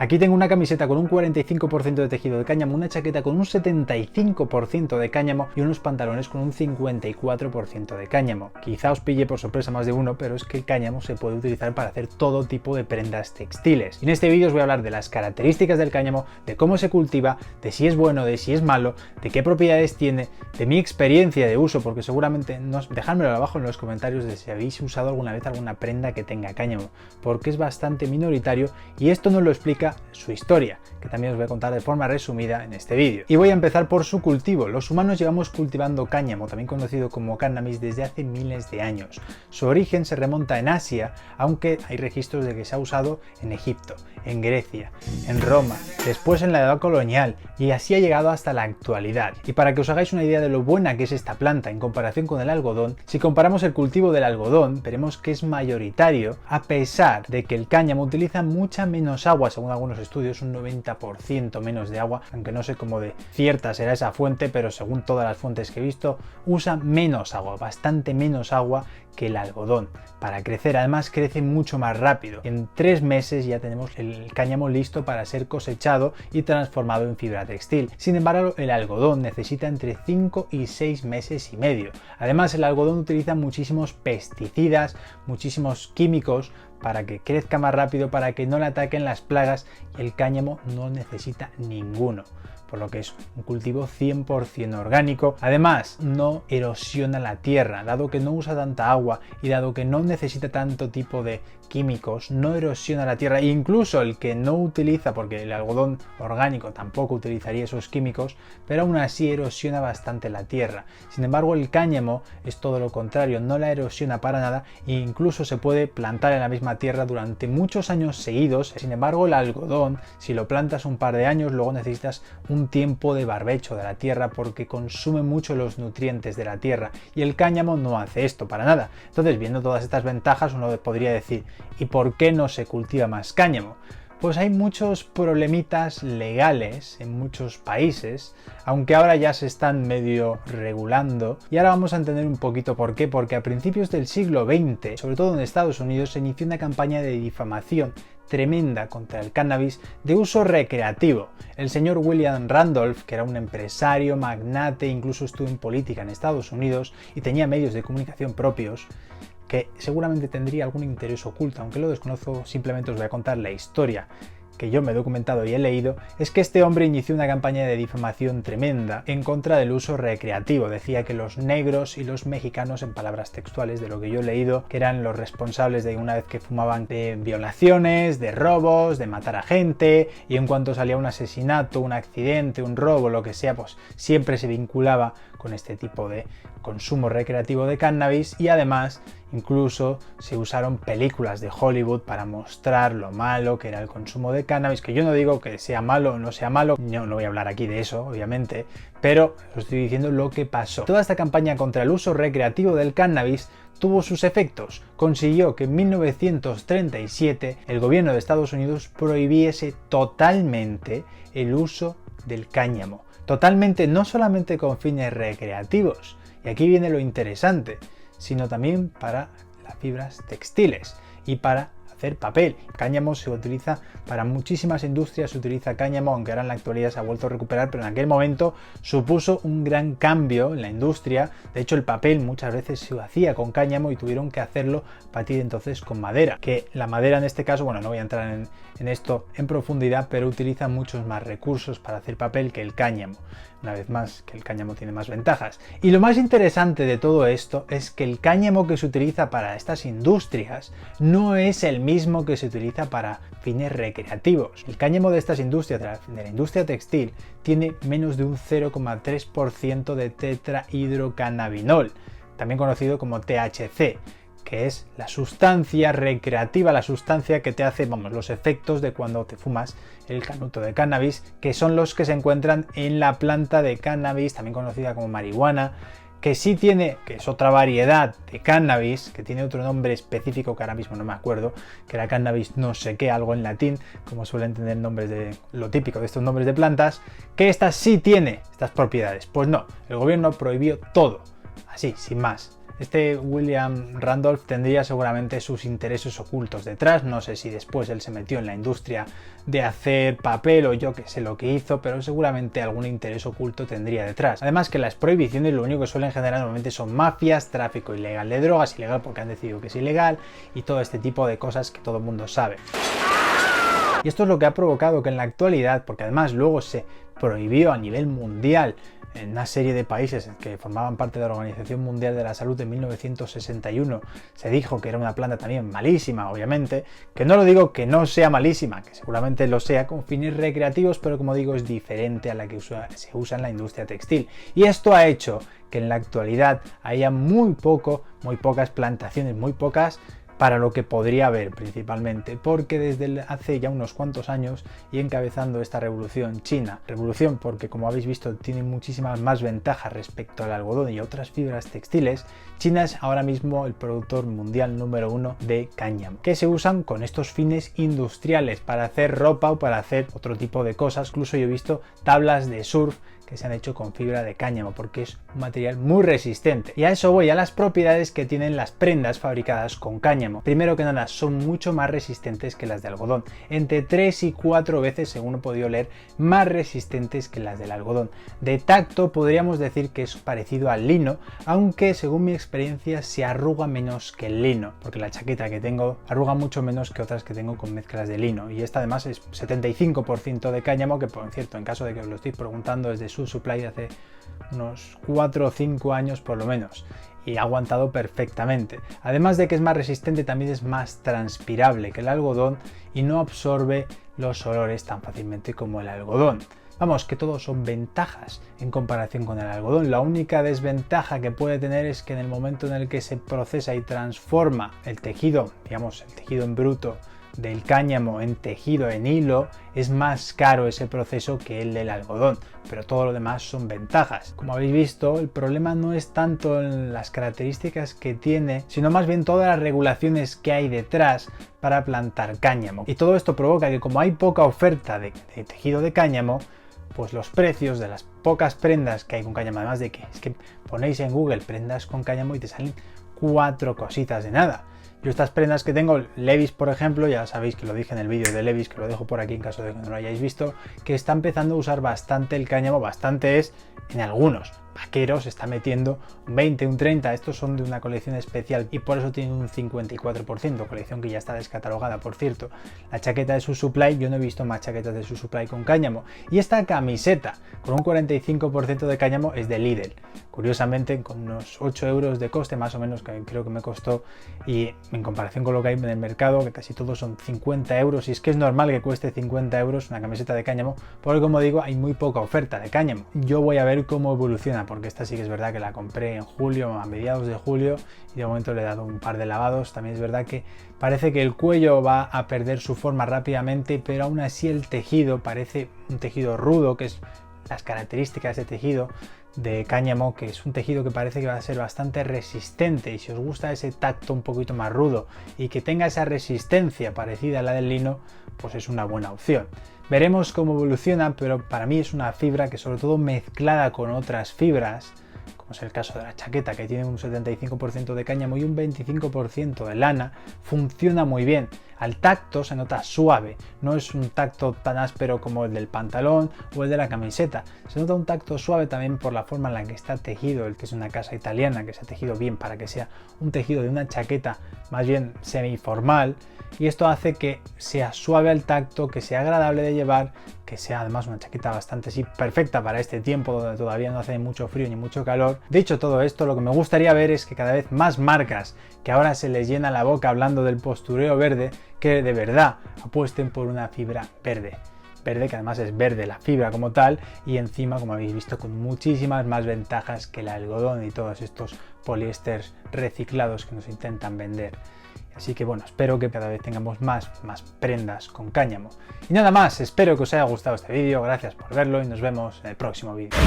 Aquí tengo una camiseta con un 45% de tejido de cáñamo, una chaqueta con un 75% de cáñamo y unos pantalones con un 54% de cáñamo. Quizá os pille por sorpresa más de uno, pero es que el cáñamo se puede utilizar para hacer todo tipo de prendas textiles. Y en este vídeo os voy a hablar de las características del cáñamo, de cómo se cultiva, de si es bueno, de si es malo, de qué propiedades tiene, de mi experiencia de uso, porque seguramente dejádmelo abajo en los comentarios de si habéis usado alguna vez alguna prenda que tenga cáñamo, porque es bastante minoritario y esto nos lo explica su historia, que también os voy a contar de forma resumida en este vídeo. Y voy a empezar por su cultivo. Los humanos llevamos cultivando cáñamo, también conocido como cannabis, desde hace miles de años. Su origen se remonta en Asia, aunque hay registros de que se ha usado en Egipto, en Grecia, en Roma, después en la edad colonial, y así ha llegado hasta la actualidad. Y para que os hagáis una idea de lo buena que es esta planta en comparación con el algodón, si comparamos el cultivo del algodón, veremos que es mayoritario, a pesar de que el cáñamo utiliza mucha menos agua, según algunos estudios, un 90% menos de agua, aunque no sé cómo de cierta será esa fuente, pero según todas las fuentes que he visto, usa menos agua, bastante menos agua que el algodón para crecer. Además crece mucho más rápido. En 3 meses ya tenemos el cáñamo listo para ser cosechado y transformado en fibra textil. Sin embargo, el algodón necesita entre 5 y 6 meses y medio. Además, el algodón utiliza muchísimos pesticidas, muchísimos químicos para que crezca más rápido, para que no le ataquen las plagas, y el cáñamo no necesita ninguno, por lo que es un cultivo 100% orgánico. Además, no erosiona la tierra, dado que no usa tanta agua y dado que no necesita tanto tipo de químicos, no erosiona la tierra. E incluso el que no utiliza, porque el algodón orgánico tampoco utilizaría esos químicos, pero aún así erosiona bastante la tierra. Sin embargo, el cáñamo es todo lo contrario, no la erosiona para nada e incluso se puede plantar en la misma tierra durante muchos años seguidos. Sin embargo, el algodón, si lo plantas un par de años, luego necesitas un tiempo de barbecho de la tierra porque consume mucho los nutrientes de la tierra, y el cáñamo no hace esto para nada. Entonces, viendo todas estas ventajas, uno podría decir, ¿y por qué no se cultiva más cáñamo? Pues hay muchos problemitas legales en muchos países, aunque ahora ya se están medio regulando, y ahora vamos a entender un poquito por qué. Porque a principios del siglo XX, sobre todo en Estados Unidos, se inició una campaña de difamación tremenda contra el cannabis de uso recreativo. El señor William Randolph, que era un empresario, magnate, incluso estuvo en política en Estados Unidos y tenía medios de comunicación propios, que seguramente tendría algún interés oculto, aunque lo desconozco. Simplemente os voy a contar la historia que yo me he documentado y he leído. Es que este hombre inició una campaña de difamación tremenda en contra del uso recreativo. Decía que los negros y los mexicanos, en palabras textuales de lo que yo he leído, que eran los responsables de, una vez que fumaban, de violaciones, de robos, de matar a gente, y en cuanto salía un asesinato, un accidente, un robo, lo que sea, pues siempre se vinculaba con este tipo de consumo recreativo de cannabis. Y además incluso se usaron películas de Hollywood para mostrar lo malo que era el consumo de cannabis, que yo no digo que sea malo o no sea malo, no voy a hablar aquí de eso, obviamente, pero os estoy diciendo lo que pasó. Toda esta campaña contra el uso recreativo del cannabis tuvo sus efectos. Consiguió que en 1937 el gobierno de Estados Unidos prohibiese totalmente el uso del cáñamo. Totalmente, no solamente con fines recreativos, y aquí viene lo interesante, sino también para las fibras textiles y para hacer papel. Cáñamo se utiliza para muchísimas industrias, se utiliza cáñamo, aunque ahora en la actualidad se ha vuelto a recuperar, pero en aquel momento supuso un gran cambio en la industria. De hecho, el papel muchas veces se hacía con cáñamo y tuvieron que hacerlo a partir de entonces con madera, que la madera en este caso, bueno, no voy a entrar en esto en profundidad, pero utiliza muchos más recursos para hacer papel que el cáñamo. Una vez más, que el cáñamo tiene más ventajas. Y lo más interesante de todo esto es que el cáñamo que se utiliza para estas industrias no es el mismo que se utiliza para fines recreativos. El cáñamo de estas industrias, de la industria textil, tiene menos de un 0,3% de tetrahidrocannabinol, también conocido como THC, que es la sustancia recreativa, la sustancia que te hace, los efectos de cuando te fumas el canuto de cannabis, que son los que se encuentran en la planta de cannabis, también conocida como marihuana, que sí tiene, que es otra variedad de cannabis, que tiene otro nombre específico que ahora mismo no me acuerdo, que era cannabis no sé qué, algo en latín, como suelen tener nombres de lo típico de estos nombres de plantas, que esta sí tiene estas propiedades. Pues no, el gobierno prohibió todo, así, sin más. Este William Randolph tendría seguramente sus intereses ocultos detrás, no sé si después él se metió en la industria de hacer papel o yo que sé lo que hizo, pero seguramente algún interés oculto tendría detrás. Además que las prohibiciones lo único que suelen generar normalmente son mafias, tráfico ilegal de drogas, ilegal porque han decidido que es ilegal y todo este tipo de cosas que todo el mundo sabe. Y esto es lo que ha provocado que en la actualidad, porque además luego se prohibió a nivel mundial en una serie de países que formaban parte de la Organización Mundial de la Salud en 1961, se dijo que era una planta también malísima, obviamente, que no lo digo que no sea malísima, que seguramente lo sea con fines recreativos, pero como digo es diferente a la que se usa en la industria textil. Y esto ha hecho que en la actualidad haya muy pocas plantaciones, muy pocas para lo que podría haber principalmente, porque desde hace ya unos cuantos años y encabezando esta revolución china, revolución porque como habéis visto tiene muchísimas más ventajas respecto al algodón y a otras fibras textiles, China es ahora mismo el productor mundial número 1 de cáñamo, que se usan con estos fines industriales para hacer ropa o para hacer otro tipo de cosas. Incluso yo he visto tablas de surf que se han hecho con fibra de cáñamo porque es un material muy resistente. Y a eso voy, a las propiedades que tienen las prendas fabricadas con cáñamo. Primero que nada, son mucho más resistentes que las de algodón, entre 3 y 4 veces, según he podido leer, más resistentes que las del algodón. De tacto podríamos decir que es parecido al lino, aunque según mi experiencia se arruga menos que el lino, porque la chaqueta que tengo arruga mucho menos que otras que tengo con mezclas de lino, y esta además es 75% de cáñamo, que por cierto, en caso de que os lo estéis preguntando, es de su supply de hace unos 4 o 5 años por lo menos, y ha aguantado perfectamente. Además de que es más resistente, también es más transpirable que el algodón y no absorbe los olores tan fácilmente como el algodón. Vamos, que todos son ventajas en comparación con el algodón. La única desventaja que puede tener es que en el momento en el que se procesa y transforma el tejido, digamos el tejido en bruto del cáñamo en tejido, en hilo, es más caro ese proceso que el del algodón, pero todo lo demás son ventajas. Como habéis visto, el problema no es tanto en las características que tiene, sino más bien todas las regulaciones que hay detrás para plantar cáñamo. Y todo esto provoca que como hay poca oferta de tejido de cáñamo, pues los precios de las pocas prendas que hay con cáñamo, además de que es que ponéis en Google prendas con cáñamo y te salen 4 cositas de nada. Yo estas prendas que tengo, Levi's por ejemplo, ya sabéis que lo dije en el vídeo de Levi's, que lo dejo por aquí en caso de que no lo hayáis visto, que está empezando a usar bastante el cáñamo, bastante es en algunos. Vaqueros está metiendo un 20, un 30, estos son de una colección especial y por eso tienen un 54%, colección que ya está descatalogada, por cierto. La chaqueta de su supply, yo no he visto más chaquetas de su supply con cáñamo. Y esta camiseta, con un 45% de cáñamo, es de Lidl. Curiosamente, con unos 8 euros de coste, más o menos, que creo que me costó, y en comparación con lo que hay en el mercado, que casi todos son 50 euros, y es que es normal que cueste 50 euros una camiseta de cáñamo, porque como digo, hay muy poca oferta de cáñamo. Yo voy a ver cómo evoluciona, porque esta sí que es verdad que la compré en julio, a mediados de julio, y de momento le he dado un par de lavados. También es verdad que parece que el cuello va a perder su forma rápidamente, pero aún así el tejido parece un tejido rudo, que es las características de tejido de cáñamo, que es un tejido que parece que va a ser bastante resistente, y si os gusta ese tacto un poquito más rudo y que tenga esa resistencia parecida a la del lino, pues es una buena opción. Veremos cómo evoluciona, pero para mí es una fibra que, sobre todo mezclada con otras fibras, como es el caso de la chaqueta, que tiene un 75% de cáñamo y un 25% de lana, funciona muy bien. Al tacto se nota suave, no es un tacto tan áspero como el del pantalón o el de la camiseta. Se nota un tacto suave también por la forma en la que está tejido, el que es una casa italiana, que se ha tejido bien para que sea un tejido de una chaqueta más bien semiformal, y esto hace que sea suave al tacto, que sea agradable de llevar, que sea además una chaqueta bastante perfecta para este tiempo donde todavía no hace mucho frío ni mucho calor. Dicho todo esto, lo que me gustaría ver es que cada vez más marcas que ahora se les llena la boca hablando del postureo verde, que de verdad apuesten por una fibra verde, que además es verde la fibra como tal, y encima, como habéis visto, con muchísimas más ventajas que el algodón y todos estos poliésteres reciclados que nos intentan vender. Así que bueno, espero que cada vez tengamos más prendas con cáñamo. Y nada más, espero que os haya gustado este vídeo, gracias por verlo y nos vemos en el próximo vídeo.